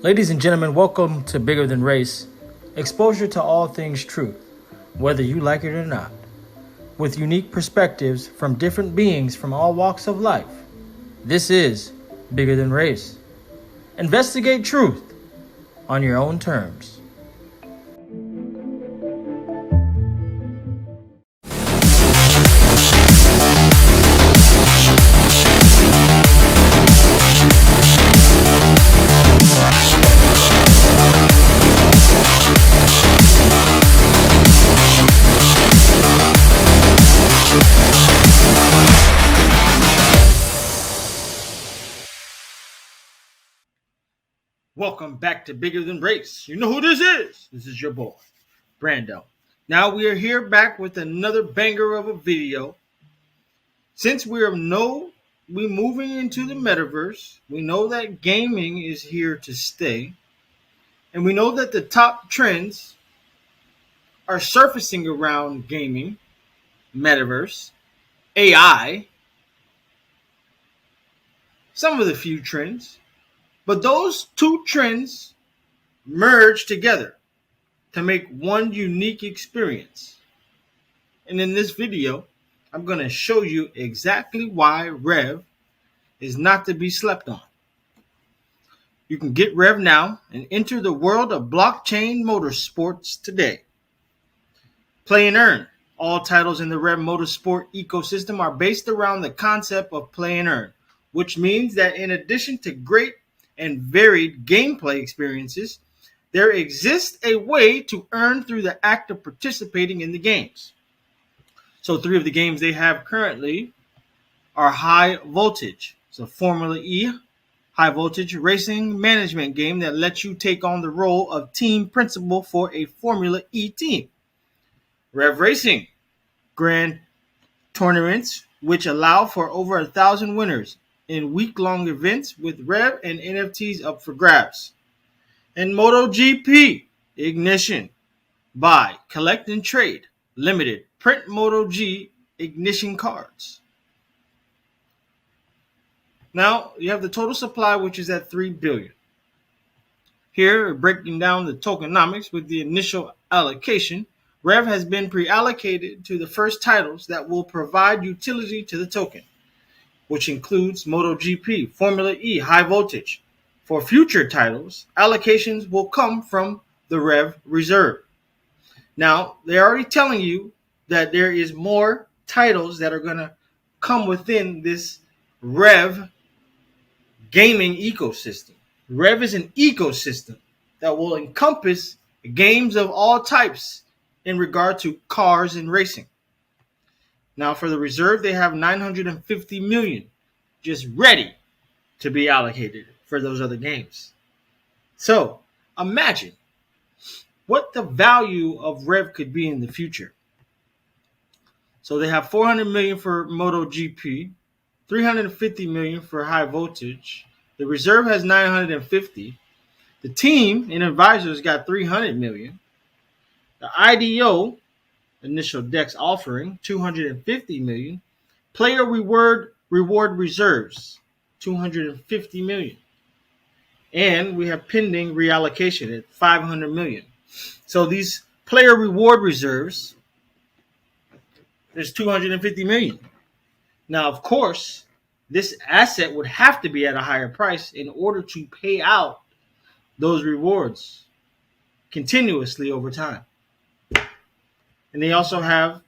Ladies and gentlemen, welcome to Bigger Than Race, exposure to all things truth, whether you like it or not, with unique perspectives from different beings from all walks of life. This is Bigger Than Race. Investigate truth on your own terms. Welcome back to Bigger Than Race. You know who this is. This is your boy, Brando. Now we are here back with another banger of a video. Since we're moving into the metaverse, we know that gaming is here to stay. And we know that the top trends are surfacing around gaming, metaverse, AI, some of the few trends. But those two trends merge together to make one unique experience. And in this video, I'm going to show you exactly why REVV is not to be slept on. You can get REVV now and enter the world of blockchain motorsports today. Play and earn. All titles in the REVV Motorsport ecosystem are based around the concept of play and earn, which means that in addition to great and varied gameplay experiences, there exists a way to earn through the act of participating in the games. So 3 of the games they have currently are High Voltage. It's a Formula E high voltage racing management game that lets you take on the role of team principal for a Formula E team. REVV Racing Grand Tournaments, which allow for over 1,000 winners in week-long events with REVV and NFTs up for grabs. And MotoGP Ignition buy, collect, and trade limited print MotoG ignition cards. Now you have the total supply, which is at 3 billion. Here, we're breaking down the tokenomics with the initial allocation. REVV has been pre-allocated to the first titles that will provide utility to the token, which includes MotoGP, Formula E, High Voltage. For future titles, allocations will come from the REVV Reserve. Now, they're already telling you that there is more titles that are going to come within this REVV gaming ecosystem. REVV is an ecosystem that will encompass games of all types in regard to cars and racing. Now, for the reserve, they have 950 million just ready to be allocated for those other games. So, imagine what the value of REVV could be in the future. So, they have 400 million for MotoGP, 350 million for High Voltage. The reserve has 950. The team in Advisors got 300 million. The IDO initial DEX offering 250 million. Player reward reserves 250 million. And we have pending reallocation at 500 million. So these player reward reserves, there's 250 million. Now, of course, this asset would have to be at a higher price in order to pay out those rewards continuously over time. And they also have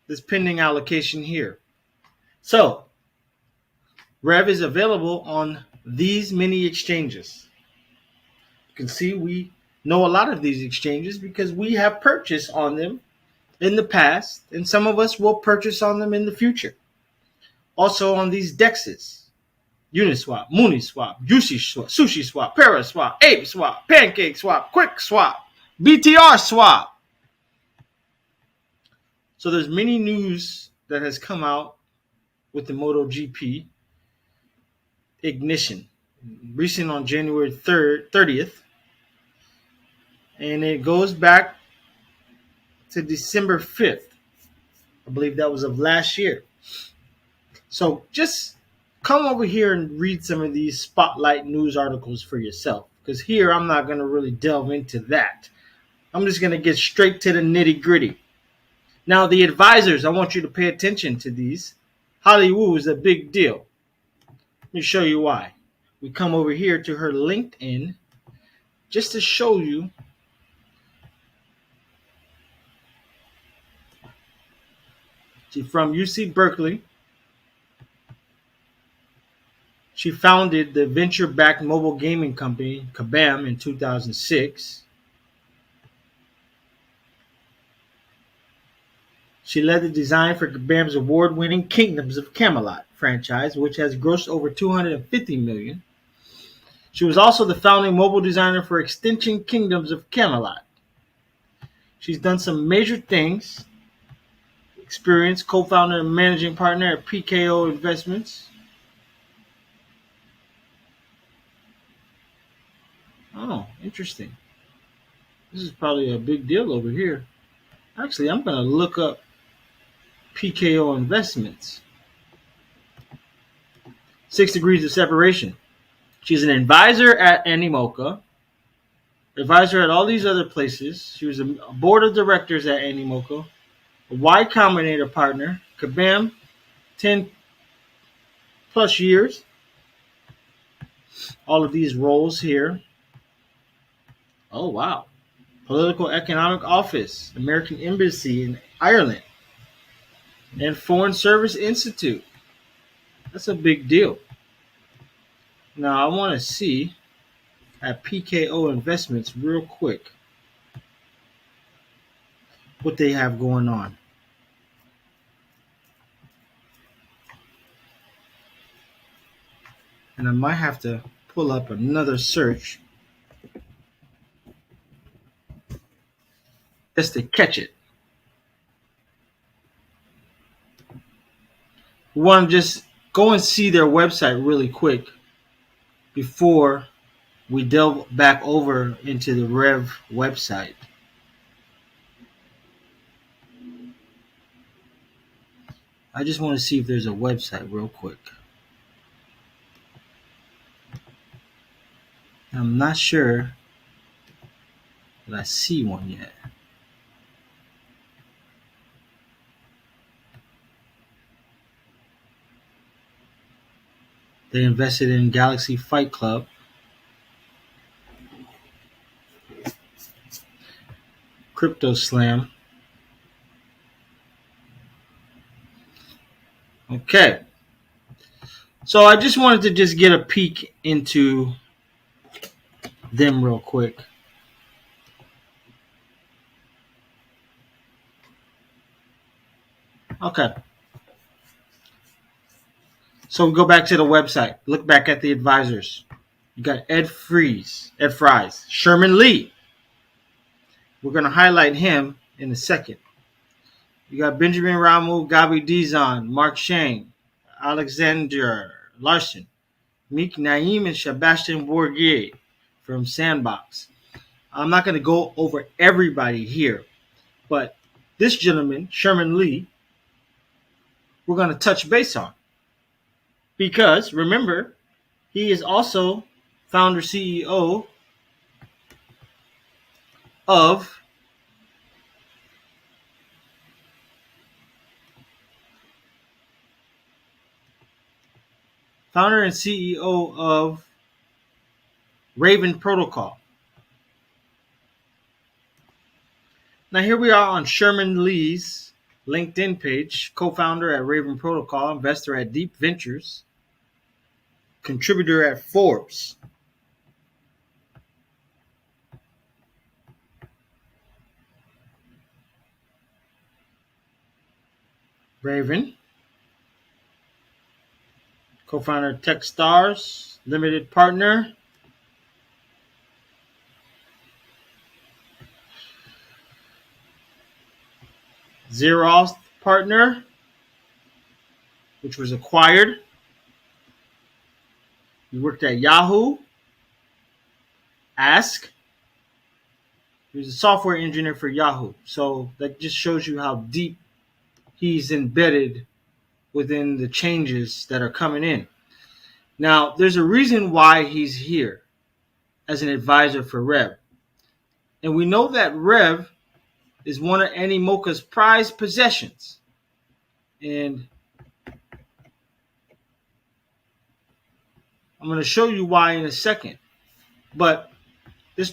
this pending allocation here. So, REVV is available on these many exchanges. You can see we know a lot of these exchanges because we have purchased on them in the past, and some of us will purchase on them in the future. Also on these DEXs, Uniswap, Mooniswap, Sushi Swap, Paraswap, Ape Swap, Pancake Swap, Quick Swap, BTR Swap. So there's many news that has come out with the MotoGP Ignition, recent on January 30th. And it goes back to December 5th. I believe that was of last year. So just come over here and read some of these spotlight news articles for yourself, because here I'm not going to really delve into that. I'm just going to get straight to the nitty gritty. Now, the advisors, I want you to pay attention to these. Hollywood is a big deal. Let me show you why. We come over here to her LinkedIn just to show you. She's from UC Berkeley. She founded the venture-backed mobile gaming company Kabam in 2006. She led the design for Kabam's award-winning Kingdoms of Camelot franchise, which has grossed over $250 million. She was also the founding mobile designer for Extension Kingdoms of Camelot. She's done some major things. Experience, co-founder and managing partner at PKO Investments. Oh, interesting. This is probably a big deal over here. Actually, I'm going to look up PKO Investments. 6 degrees of separation. She's an advisor at Animoca, advisor at all these other places. She was a board of directors at Animoca, a Y Combinator partner, Kabam, 10 plus years. All of these roles here. Oh, wow. Political Economic Office, American Embassy in Ireland, and Foreign Service Institute. That's a big deal. Now, I want to see at PKO Investments real quick what they have going on. And I might have to pull up another search just to catch it. We want to just go and see their website really quick before we delve back over into the REV website. I just want to see if there's a website real quick. I'm not sure that I see one yet. They invested in Galaxy Fight Club. Crypto Slam. Okay. So I just wanted to just get a peek into them real quick. Okay. So we go back to the website. Look back at the advisors. You got Ed Fries, Sherman Lee. We're going to highlight him in a second. You got Benjamin Ramu, Gabi Dizon, Mark Shane, Alexander Larson, Meek Naim, and Sebastian Bourguier from Sandbox. I'm not going to go over everybody here, but this gentleman, Sherman Lee, we're going to touch base on. Because, remember, he is also founder CEO of Raven Protocol. Now here we are on Sherman Lee's LinkedIn page, co-founder at Raven Protocol, investor at Deep Ventures, contributor at Forbes. Raven, co-founder of Techstars, limited partner. Xerox partner, which was acquired. He worked at Yahoo, Ask. He was a software engineer for Yahoo. So that just shows you how deep he's embedded within the changes that are coming in. Now, there's a reason why he's here as an advisor for Rev. And we know that Rev is one of Animoca's prized possessions. And I'm going to show you why in a second. But this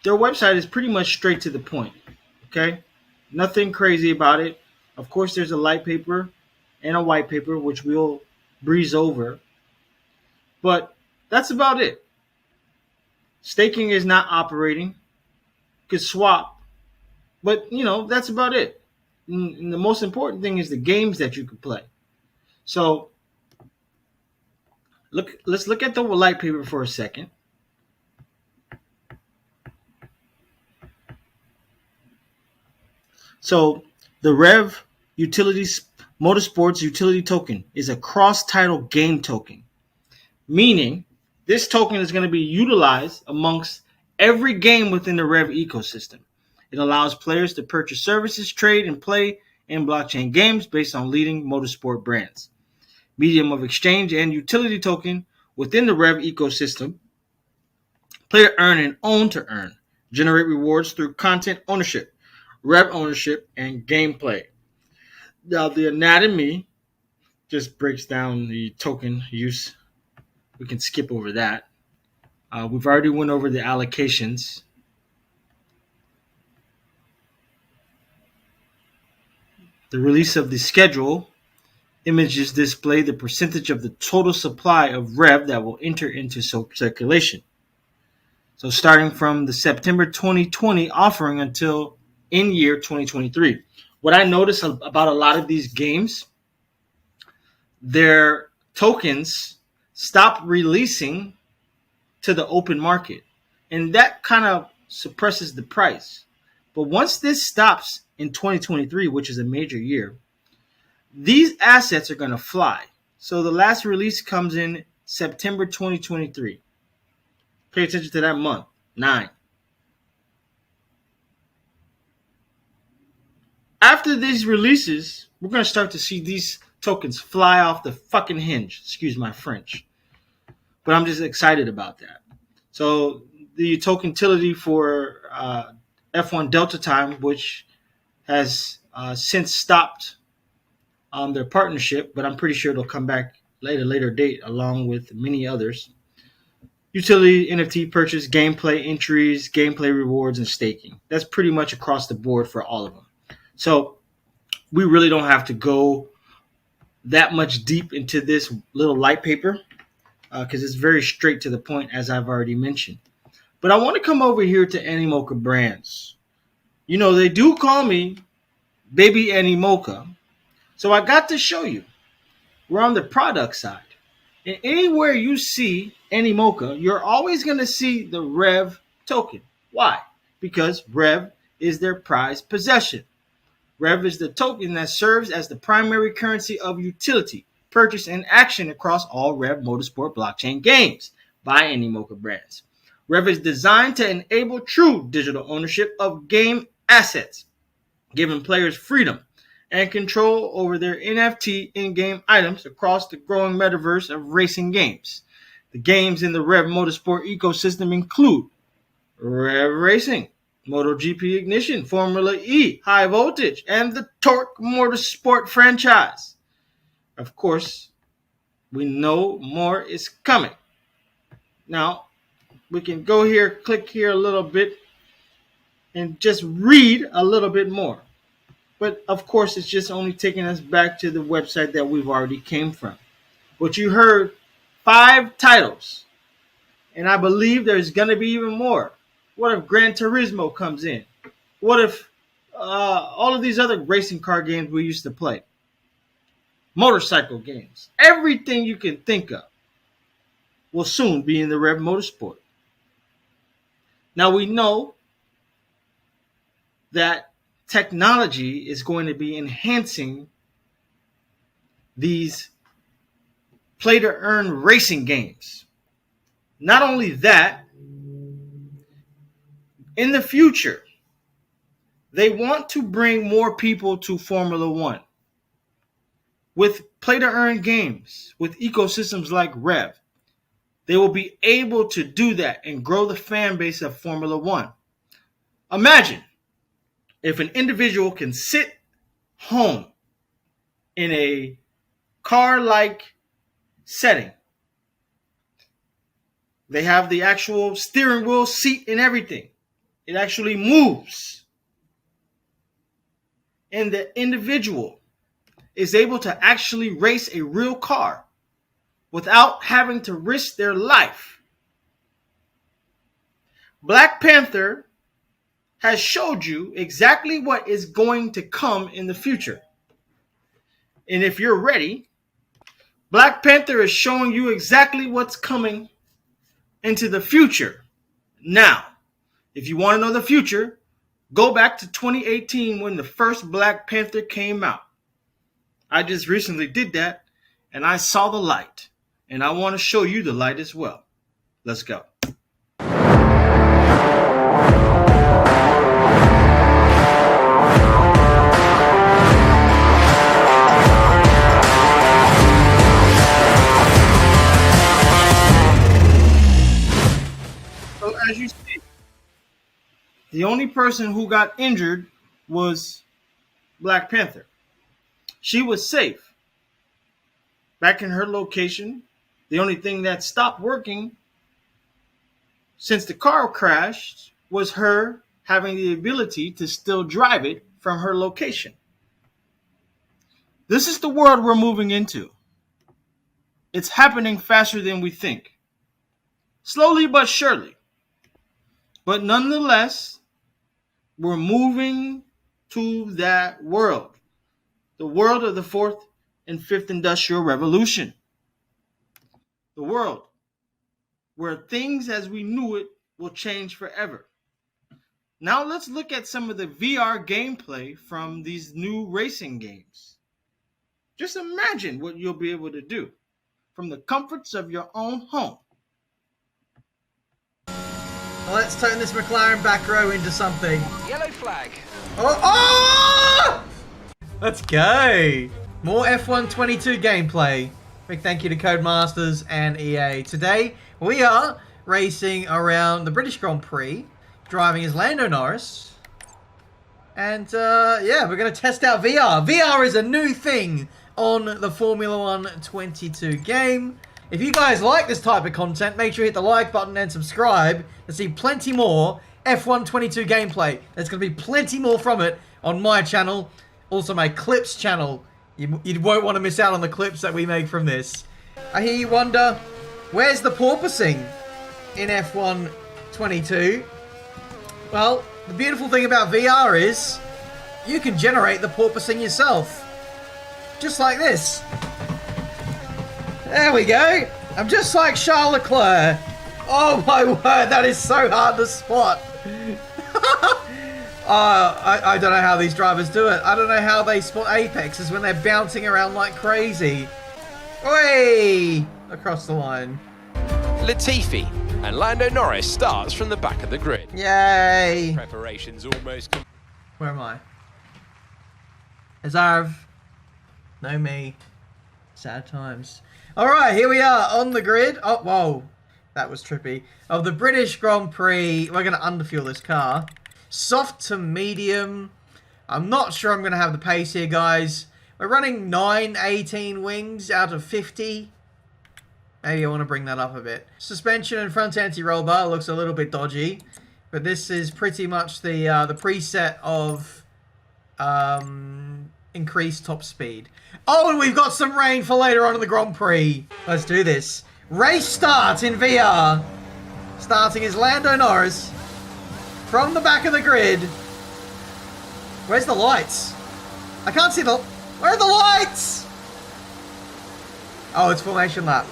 their website is pretty much straight to the point. Okay? Nothing crazy about it. Of course, there's a light paper and a white paper, which we'll breeze over. But that's about it. Staking is not operating. You could swap. But, that's about it. And the most important thing is the games that you could play. So, let's look at the light paper for a second. So, the REV Utilities Motorsports Utility Token is a cross-title game token, meaning this token is going to be utilized amongst every game within the REV ecosystem. It allows players to purchase services, trade, and play in blockchain games based on leading motorsport brands. Medium of exchange and utility token within the REV ecosystem. Play to earn and own to earn. Generate rewards through content ownership, REV ownership, and gameplay. Now, the anatomy just breaks down the token use. We can skip over that. We've already went over the allocations. The release of the schedule. Images display the percentage of the total supply of REV that will enter into circulation. So starting from the September 2020 offering until in year 2023. What I notice about a lot of these games, their tokens stop releasing to the open market. And that kind of suppresses the price. But once this stops in 2023, which is a major year, these assets are going to fly. So the last release comes in September 2023. Pay attention to that month, 9. After these releases, we're going to start to see these tokens fly off the fucking hinge. Excuse my French. But I'm just excited about that. So the token utility for F1 Delta Time, which has since stopped their partnership, but I'm pretty sure it'll come back later date along with many others. Utility, NFT purchase, gameplay entries, gameplay rewards, and staking. That's pretty much across the board for all of them. So we really don't have to go that much deep into this little light paper because it's very straight to the point, as I've already mentioned. But I want to come over here to Animoca Brands. They do call me Baby Animoca. So I got to show you. We're on the product side. And anywhere you see Animoca, you're always going to see the REV token. Why? Because REV is their prized possession. REV is the token that serves as the primary currency of utility, purchase, and action across all REV Motorsport blockchain games by Animoca Brands. REV is designed to enable true digital ownership of game assets, giving players freedom and control over their NFT in-game items across the growing metaverse of racing games. The games in the REV Motorsport ecosystem include REV Racing, MotoGP Ignition, Formula E, High Voltage, and the Torque Motorsport franchise. Of course, we know more is coming. Now, we can go here, click here a little bit, and just read a little bit more. But of course, it's just only taking us back to the website that we've already came from. But you heard 5 titles. And I believe there's going to be even more. What if Gran Turismo comes in? What if all of these other racing car games we used to play? Motorcycle games. Everything you can think of will soon be in the REV Motorsport. Now we know that technology is going to be enhancing these play-to-earn racing games. Not only that, in the future, they want to bring more people to Formula One with play-to-earn games, with ecosystems like REV. they will be able to do that and grow the fan base of Formula One. Imagine if an individual can sit home in a car-like setting. They have the actual steering wheel, seat, and everything. It actually moves. And the individual is able to actually race a real car without having to risk their life. Black Panther has showed you exactly what is going to come in the future. And if you're ready, Black Panther is showing you exactly what's coming into the future. Now, if you want to know the future, go back to 2018 when the first Black Panther came out. I just recently did that, and I saw the light. And I want to show you the light as well. Let's go. So as you see, the only person who got injured was Black Panther. She was safe back in her location. The only thing that stopped working since the car crashed was her having the ability to still drive it from her location. This is the world we're moving into. It's happening faster than we think. Slowly but surely. But nonetheless, we're moving to that world. The world of the fourth and fifth industrial revolution. The world where things as we knew it will change forever. Now let's look at some of the VR gameplay from these new racing games. Just imagine what you'll be able to do from the comforts of your own home. Let's turn this McLaren back row into something. Yellow flag. Oh! Let's go! More F1 22 gameplay. Big thank you to Codemasters and EA. Today, we are racing around the British Grand Prix, driving as Lando Norris. And, yeah, we're going to test out VR. VR is a new thing on the Formula 1 22 game. If you guys like this type of content, make sure you hit the like button and subscribe to see plenty more F1 22 gameplay. There's going to be plenty more from it on my channel, also my clips channel. You won't want to miss out on the clips that we make from this. I hear you wonder, where's the porpoising in F1 22? Well, the beautiful thing about VR is you can generate the porpoising yourself. Just like this. There we go. I'm just like Charles Leclerc. Oh my word, that is so hard to spot. I don't know how these drivers do it. I don't know how they spot apexes when they're bouncing around like crazy. Oi! Across the line. Latifi and Lando Norris starts from the back of the grid. Yay! Preparations almost complete. Where am I? Azarv. No me. Sad times. Alright, here we are on the grid. Oh, whoa. That was trippy. Of the British Grand Prix. We're going to underfuel this car. Soft to medium. I'm not sure I'm going to have the pace here, guys. We're running 918 wings out of 50. Maybe I want to bring that up a bit. Suspension and front anti-roll bar looks a little bit dodgy. But this is pretty much the preset of increased top speed. Oh, and we've got some rain for later on in the Grand Prix. Let's do this. Race start in VR. Starting is Lando Norris. From the back of the grid. Where's the lights? I can't see the... Where are the lights? Oh, it's formation lap.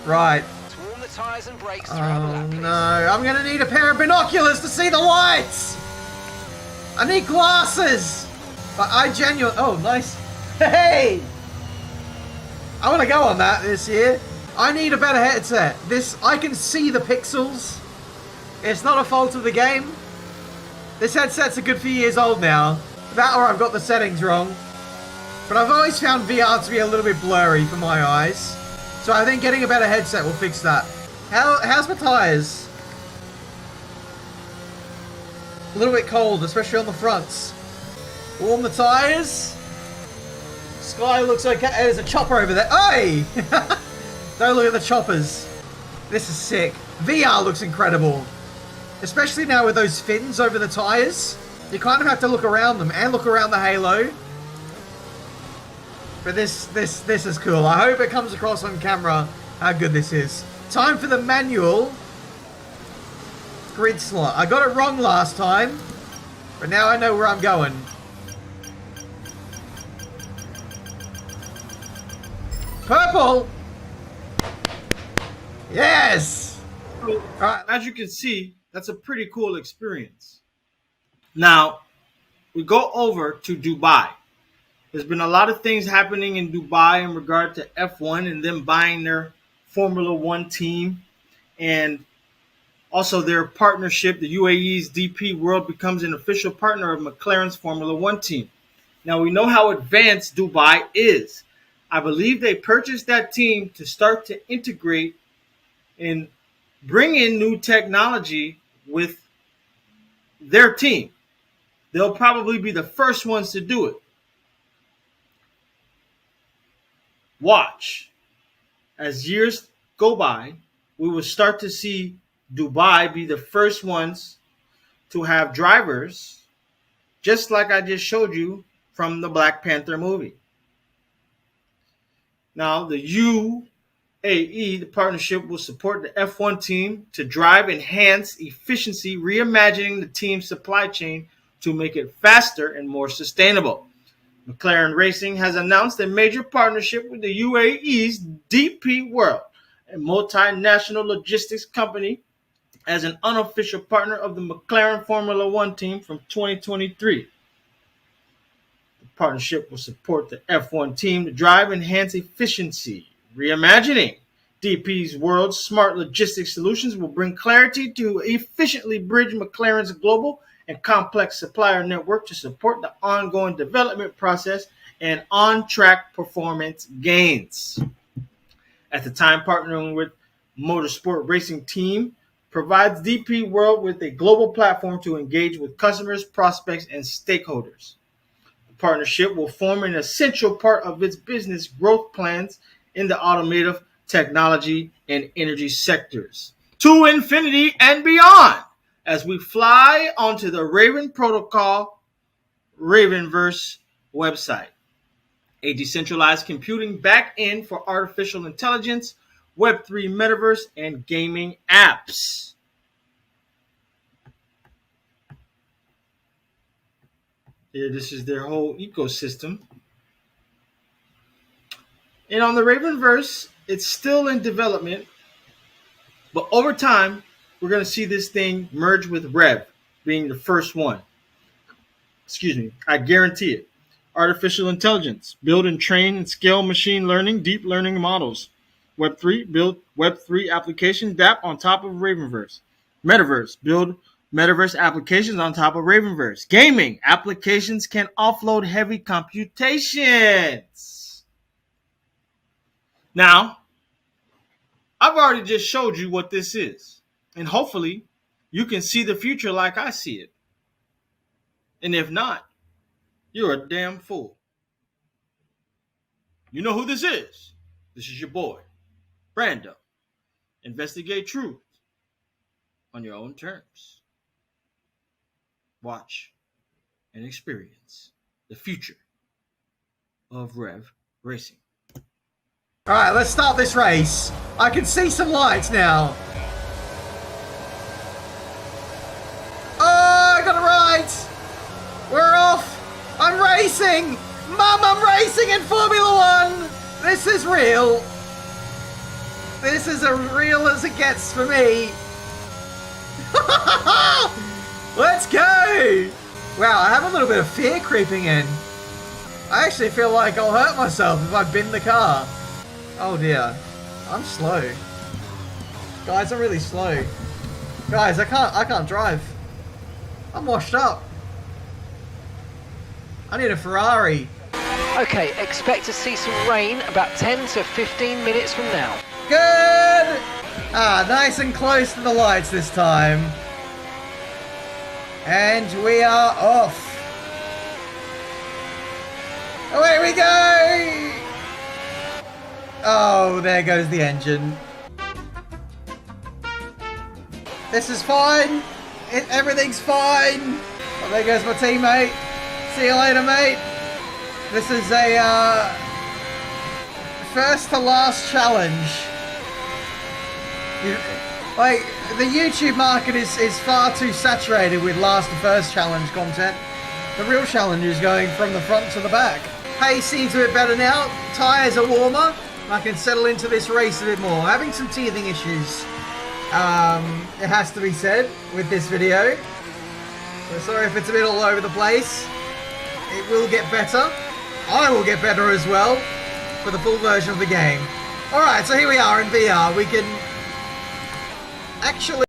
Right. Warm the tires and brakes Oh, lap, no. I'm going to need a pair of binoculars to see the lights. I need glasses. But I genuinely... Oh, nice. Hey! I want to go on that this year. I need a better headset. I can see the pixels. It's not a fault of the game. This headset's a good few years old now. That or I've got the settings wrong. But I've always found VR to be a little bit blurry for my eyes. So I think getting a better headset will fix that. How's my tyres? A little bit cold, especially on the fronts. Warm the tyres. Sky looks okay. There's a chopper over there. Hey! Don't look at the choppers. This is sick. VR looks incredible. Especially now with those fins over the tyres. You kind of have to look around them and look around the halo. But this is cool. I hope it comes across on camera how good this is. Time for the manual grid slot. I got it wrong last time, but now I know where I'm going. Purple! Yes! Alright, as you can see, that's a pretty cool experience. Now, we go over to Dubai. There's been a lot of things happening in Dubai in regard to F1 and them buying their Formula One team, and also their partnership. The UAE's DP World becomes an official partner of McLaren's Formula One team. Now, we know how advanced Dubai is. I believe they purchased that team to start to integrate and bring in new technology with their team. They'll probably be the first ones to do it. Watch. As years go by, we will start to see Dubai be the first ones to have drivers, just like I just showed you from the Black Panther movie. Now, the UAE, the partnership, will support the F1 team to drive enhanced efficiency, reimagining the team's supply chain to make it faster and more sustainable. McLaren Racing has announced a major partnership with the UAE's DP World, a multinational logistics company, as an unofficial partner of the McLaren Formula One team from 2023. The partnership will support the F1 team to drive enhanced efficiency, reimagining. DP's World's smart logistics solutions will bring clarity to efficiently bridge McLaren's global and complex supplier network to support the ongoing development process and on-track performance gains. At the time, partnering with Motorsport Racing Team provides DP World with a global platform to engage with customers, prospects, and stakeholders. The partnership will form an essential part of its business growth plans in the automotive, technology, and energy sectors. To infinity and beyond, as we fly onto the Raven Protocol Ravenverse website, a decentralized computing backend for artificial intelligence, Web3 metaverse, and gaming apps. Here, this is their whole ecosystem. And on the Ravenverse, it's still in development, but over time, we're going to see this thing merge with REVV being the first one. Excuse me, I guarantee it. Artificial intelligence, build and train and scale machine learning, deep learning models. Web3, build Web3 applications, DApp on top of Ravenverse. Metaverse, build metaverse applications on top of Ravenverse. Gaming, applications can offload heavy computations. Now, I've already just showed you what this is. And hopefully, you can see the future like I see it. And if not, you're a damn fool. You know who this is. This is your boy, Brando. Investigate truth on your own terms. Watch and experience the future of REVV Racing. All right, let's start this race. I can see some lights now. Oh, I got it right. We're off. I'm racing. Mum, I'm racing in Formula One. This is real. This is as real as it gets for me. Let's go. Wow, I have a little bit of fear creeping in. I actually feel like I'll hurt myself if I bin the car. Oh dear, I'm slow. Guys, I'm really slow. Guys, I can't drive. I'm washed up. I need a Ferrari. Okay, expect to see some rain about 10 to 15 minutes from now. Good! Ah, nice and close to the lights this time. And we are off. Away we go! Oh, there goes the engine. This is fine. Everything's fine. Oh, there goes my teammate. See you later, mate. This is a first to last challenge. Like, the YouTube market is far too saturated with last to first challenge content. The real challenge is going from the front to the back. Pace seems a bit better now. Tyres are warmer. I can settle into this race a bit more. Having some teething issues, it has to be said, with this video. So sorry if it's a bit all over the place. It will get better. I will get better as well for the full version of the game. Alright, so here we are in VR. We can actually